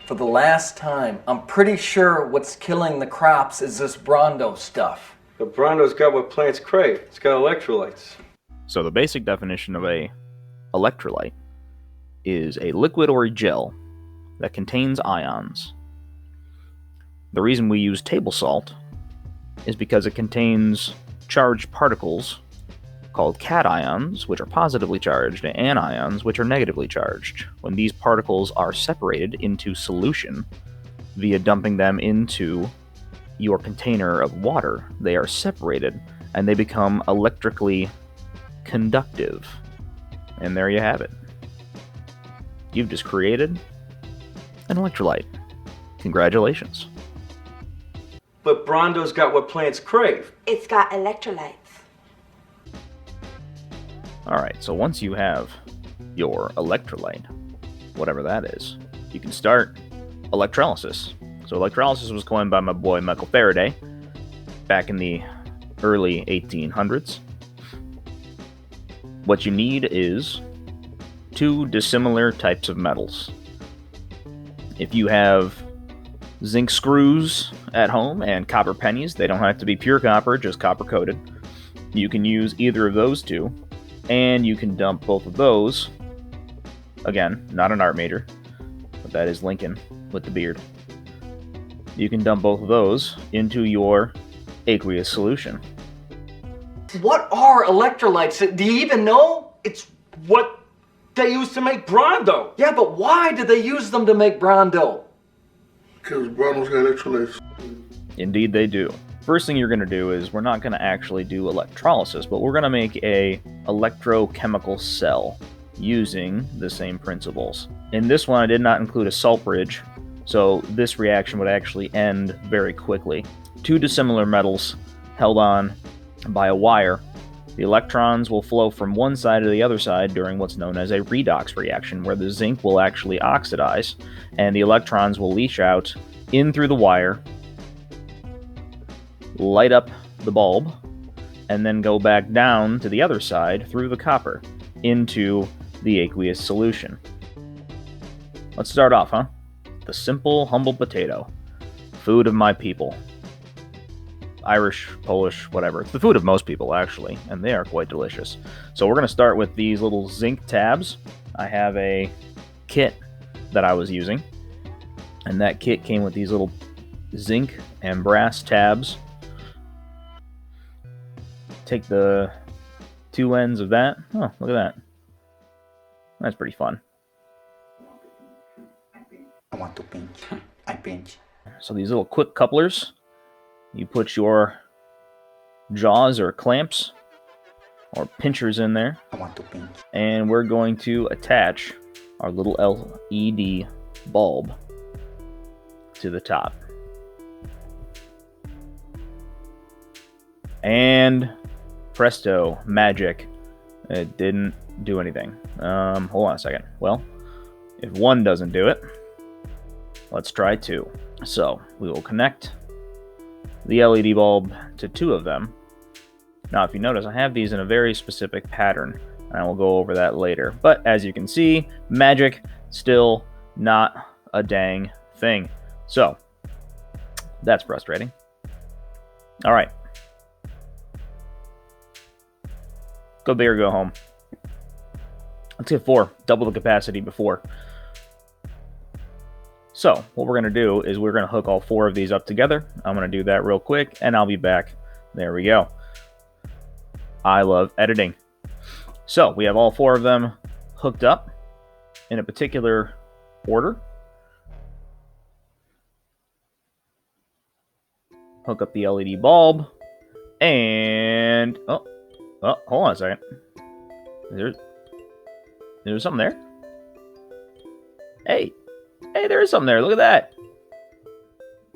For the last time, I'm pretty sure what's killing the crops is this Brondo stuff. The Brondo's got what plants crave. It's got electrolytes. So the basic definition of a electrolyte is a liquid or a gel that contains ions. The reason we use table salt is because it contains charged particles called cations, which are positively charged, and anions, which are negatively charged. When these particles are separated into solution via dumping them into your container of water, they are separated and they become electrically conductive. And there you have it. You've just created an electrolyte. Congratulations. But Brondo's got what plants crave. It's got electrolytes. Alright, so once you have your electrolyte, whatever that is, you can start electrolysis. So electrolysis was coined by my boy Michael Faraday back in the early 1800s. What you need is two dissimilar types of metals. If you have zinc screws at home and copper pennies, they don't have to be pure copper, just copper coated. You can use either of those two, and you can dump both of those, again, not an art major, but that is Lincoln with the beard. You can dump both of those into your aqueous solution. What are electrolytes? Do you even know? It's what they use to make Brondo. Yeah, but why do they use them to make Brondo? Because Brondo's got electrolytes. Indeed they do. First thing you're going to do is we're not going to actually do electrolysis, but we're going to make a electrochemical cell using the same principles. In this one, I did not include a salt bridge, so this reaction would actually end very quickly. Two dissimilar metals held on by a wire. The electrons will flow from one side to the other side during what's known as a redox reaction, where the zinc will actually oxidize, and the electrons will leach out in through the wire, light up the bulb, and then go back down to the other side through the copper into the aqueous solution. Let's start off, huh? The simple, humble potato. Food of my people. Irish, Polish, whatever. It's the food of most people, actually, and they are quite delicious. So we're going to start with these little zinc tabs. I have a kit that I was using, and that kit came with these little zinc and brass tabs. Take the two ends of that. Oh, look at that. That's pretty fun. I want to pinch. I pinch. So these little quick couplers, you put your jaws or clamps or pinchers in there, I want to pinch. and we're going to attach our little LED bulb to the top. And presto, magic. It didn't do anything. Hold on a second. Well, if one doesn't do it, let's try two. So we will connect the LED bulb to two of them. Now, if you notice, I have these in a very specific pattern, and I will go over that later. But as you can see, magic, still not a dang thing. So that's frustrating. All right. Go big or go home. Let's get 4, double the capacity before. So what we're going to do is we're going to hook all 4 of these up together. I'm going to do that real quick, and I'll be back. There we go. I love editing. So we have all 4 of them hooked up in a particular order. Hook up the LED bulb, and oh, hold on a second. There's something there. Hey, there is something there. Look at that.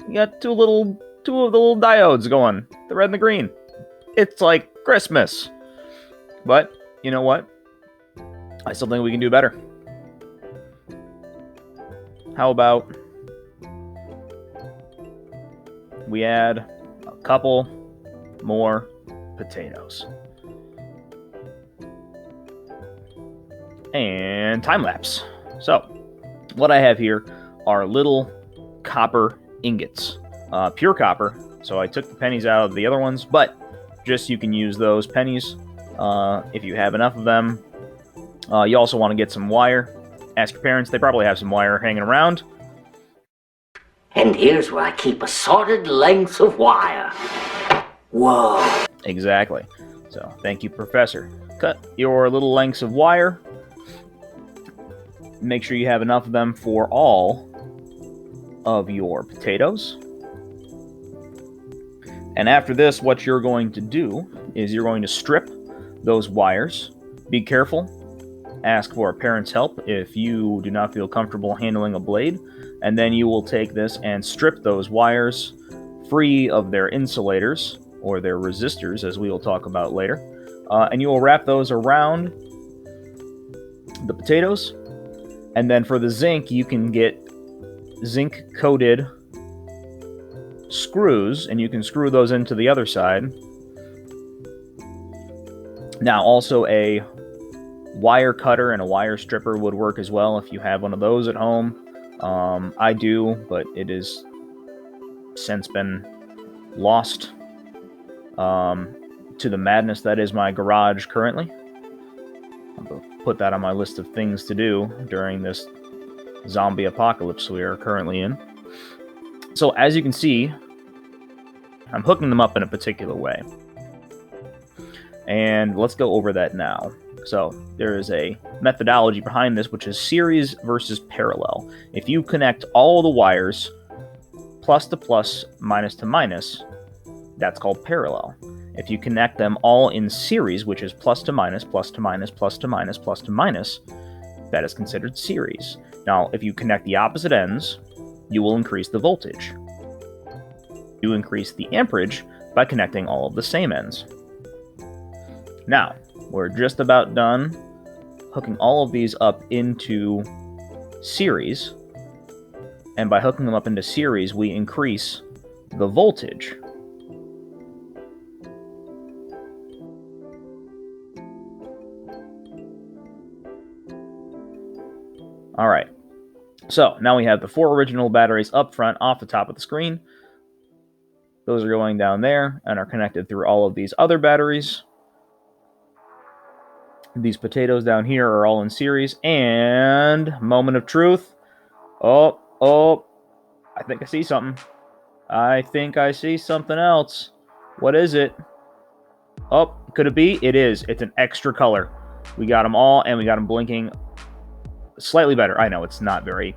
You got two of the little diodes going, the red and the green. It's like Christmas. But you know what? I still think we can do better. How about we add a couple more potatoes? And time lapse. So, what I have here are little copper ingots, pure copper. So I took the pennies out of the other ones, but just you can use those pennies if you have enough of them. You also want to get some wire. Ask your parents, they probably have some wire hanging around. And here's where I keep assorted lengths of wire. Whoa. Exactly. So, thank you, Professor. Cut your little lengths of wire. Make sure you have enough of them for all of your potatoes. And after this, what you're going to do is you're going to strip those wires. Be careful. Ask for a parent's help if you do not feel comfortable handling a blade. And then you will take this and strip those wires free of their insulators, or their resistors, as we will talk about later. And you will wrap those around the potatoes. And then for the zinc, you can get zinc-coated screws, and you can screw those into the other side. Now, also a wire cutter and a wire stripper would work as well if you have one of those at home. I do, but it has since been lost to the madness that is my garage currently. I'll put that on my list of things to do during this zombie apocalypse we are currently in. So as you can see, I'm hooking them up in a particular way. And let's go over that now. So there is a methodology behind this, which is series versus parallel. If you connect all the wires, plus to plus, minus to minus, that's called parallel. If you connect them all in series, which is plus to minus, plus to minus, plus to minus, plus to minus, that is considered series. Now, if you connect the opposite ends, you will increase the voltage. You increase the amperage by connecting all of the same ends. Now, we're just about done hooking all of these up into series. And by hooking them up into series, we increase the voltage. Alright, so now we have the 4 original batteries up front off the top of the screen. Those are going down there and are connected through all of these other batteries. These potatoes down here are all in series. And, moment of truth. Oh, I think I see something. I think I see something else. What is it? Oh, could it be? It is. It's an extra color. We got them all, and we got them blinking slightly better. I know it's not very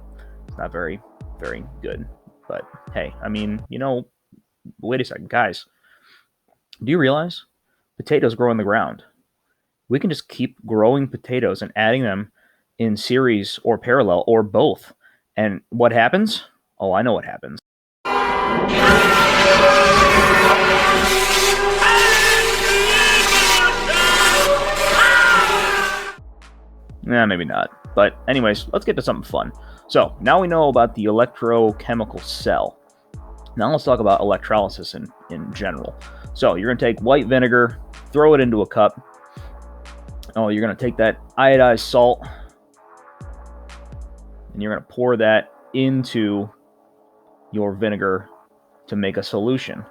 good. But hey, I mean, you know, wait a second, guys. Do you realize potatoes grow in the ground? We can just keep growing potatoes and adding them in series or parallel or both. And what happens? Oh, I know what happens. Nah, maybe not. But anyways, let's get to something fun. So, now we know about the electrochemical cell. Now let's talk about electrolysis in general. So, you're going to take white vinegar, throw it into a cup. Oh, you're going to take that iodized salt, and you're going to pour that into your vinegar to make a solution.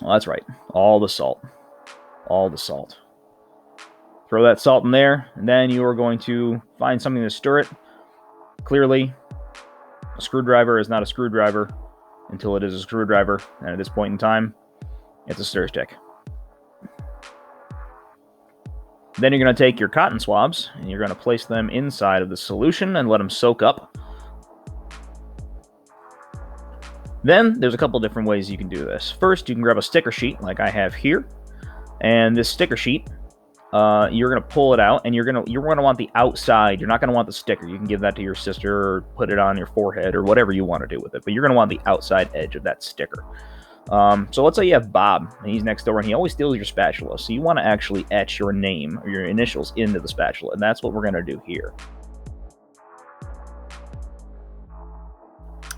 Well, that's right. All the salt. All the salt. Throw that salt in there, and then you are going to find something to stir it. Clearly, a screwdriver is not a screwdriver until it is a screwdriver, and at this point in time, it's a stir stick. Then you're going to take your cotton swabs, and you're going to place them inside of the solution and let them soak up. Then, there's a couple different ways you can do this. First, you can grab a sticker sheet, like I have here. And this sticker sheet, you're going to pull it out, and you're going to want the outside. You're not going to want the sticker. You can give that to your sister, or put it on your forehead, or whatever you want to do with it. But you're going to want the outside edge of that sticker. So let's say you have Bob, and he's next door, and he always steals your spatula. So you want to actually etch your name or your initials into the spatula, and that's what we're going to do here.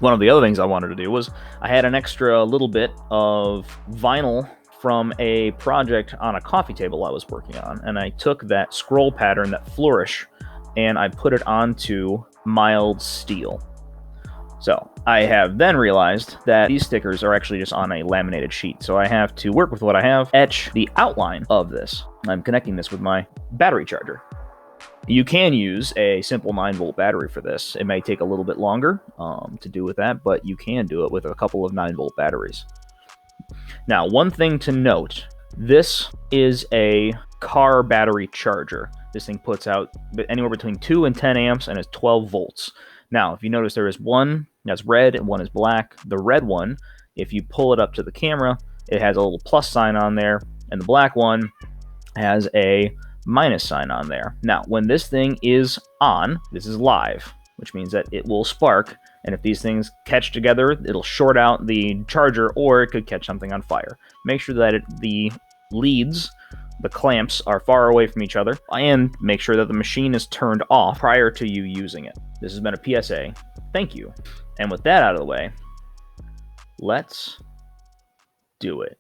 One of the other things I wanted to do was I had an extra little bit of vinyl from a project on a coffee table I was working on, and I took that scroll pattern, that flourish, and I put it onto mild steel. So I have then realized that these stickers are actually just on a laminated sheet. So I have to work with what I have, etch the outline of this. I'm connecting this with my battery charger. You can use a simple 9-volt battery for this. It may take a little bit longer to do with that, but you can do it with a couple of 9-volt batteries. Now, one thing to note, this is a car battery charger. This thing puts out anywhere between 2 and 10 amps and is 12 volts. Now, if you notice, there is one that's red and one is black. The red one, if you pull it up to the camera, it has a little plus sign on there, and the black one has a minus sign on there. Now, when this thing is on, this is live, which means that it will spark, and if these things catch together, it'll short out the charger, or it could catch something on fire. Make sure that the leads, the clamps, are far away from each other, and make sure that the machine is turned off prior to you using it. This has been a PSA. Thank you. And with that out of the way, let's do it.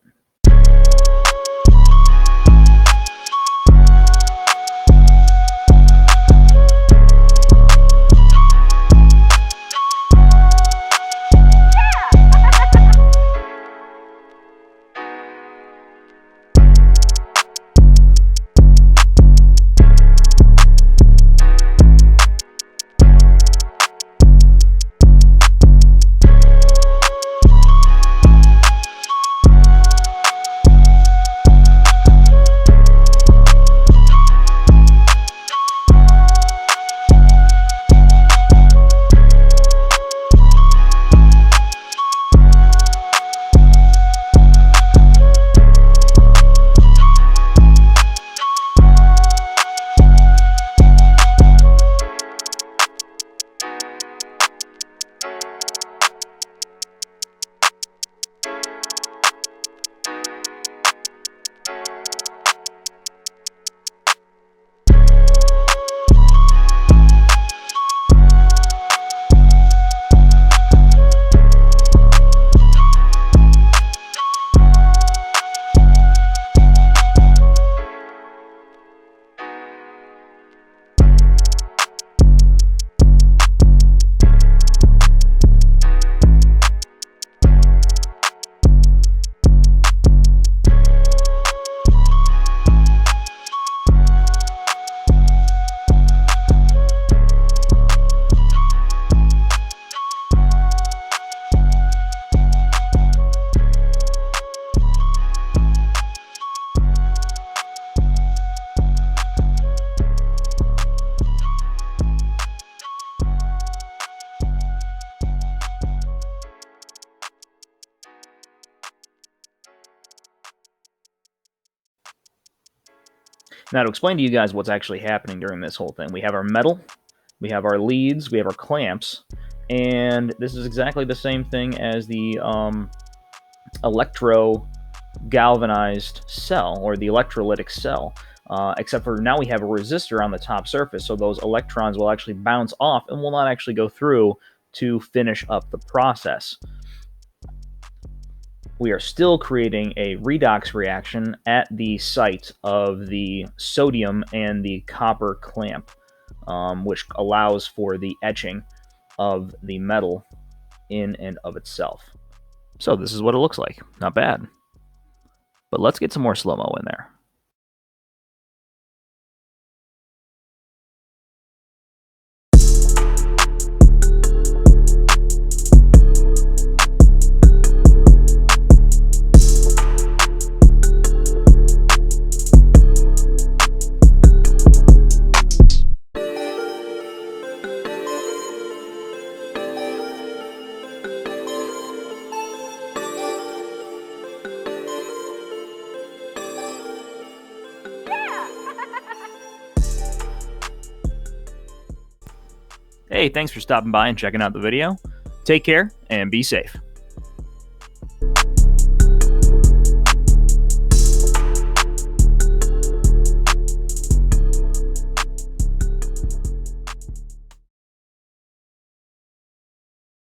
Now, to explain to you guys what's actually happening during this whole thing, we have our metal, we have our leads, we have our clamps, and this is exactly the same thing as the electro galvanized cell, or the electrolytic cell, except for now we have a resistor on the top surface, so those electrons will actually bounce off and will not actually go through to finish up the process. We are still creating a redox reaction at the site of the sodium and the copper clamp, which allows for the etching of the metal in and of itself. So this is what it looks like. Not bad. But let's get some more slow-mo in there. Hey, thanks for stopping by and checking out the video. Take care and be safe.